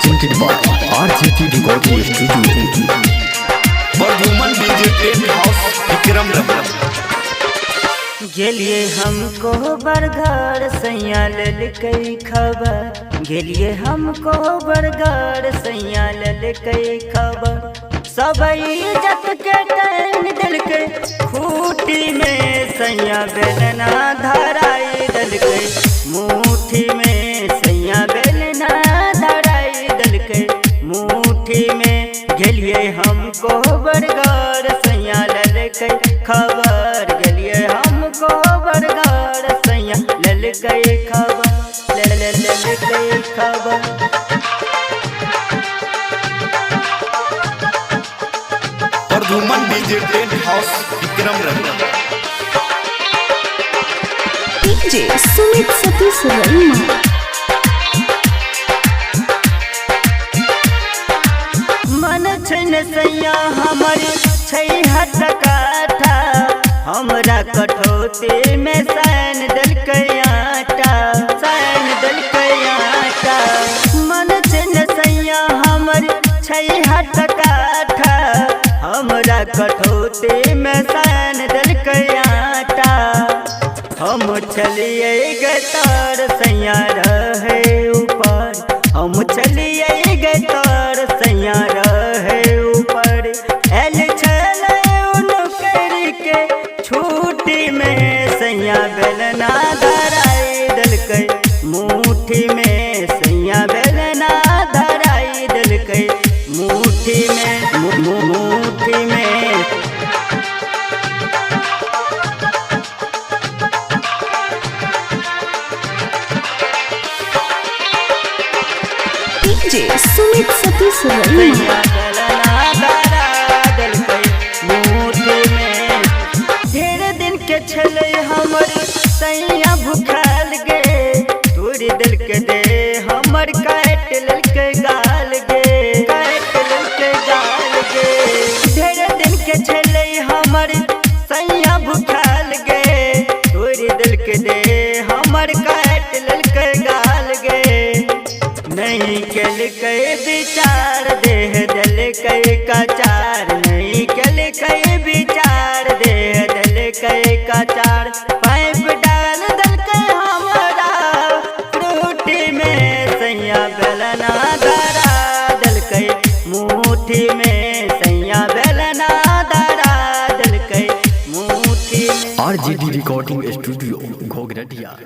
presented by RGT Recording Studio. Vardhaman DJ tent house Vikram Raman. गेलिए हमको बरगढ़ सैया लल कई खबर, गेलिए हमको बरगढ़ सैया लल कई खबर। सब इज्जत के टैन दिल के खूटी में सैया बेलना धराई दल के मुट्ठी में, सैया बेलना धराई दल के मुट्ठी में। गेलिए हमको बरगढ़ सैया लल कई खबर, गेलिए हमको बरगढ़ सैया लल कई खबर, लल कई खबर। Vardhaman DJ tent house Vikram Raman. DJ Sumit Satish Raima. मन छन सैया हमारी छैहट काठा, हमरा कठौती में सैन दल आटा, सैन दल आटा। मन छन सैया हमारी छैहट काठा, हमरा कठौती में सैन दल आटा। हम चलिए गतार सैया रहे ऊपर, हम चलिए गतार सैया रहे ऊपर। एल चले उनकर के छूटी में, सैया बेलना धराई दल के मुट्ठी में, सैया बेलना धराई दल के मुट्ठी में, मुट्ठी में। डीजे सुमित सतीश रईमा। ढेर दिन के छले हमर सैया भूखल गे, तोरी दिल के दे हमर काट लेल के गाल गे, काट लेल के गाल गे। ढेर दिन के छले हमर सैया भूखल गे, तोरी दिल के दे हमर काट लेल के गाल गे। नहीं कल कई विचार देह दल कई काचार, नहीं कल कई विचार देह दल कई काचार। पाइप डाल दल के हमारा फ्रूटी में, सैया बेलना धरा दल के मुट्ठी में, सैया बेलना धरा दल के मुट्ठी में। RGT Recording Studio, घोगरटिया।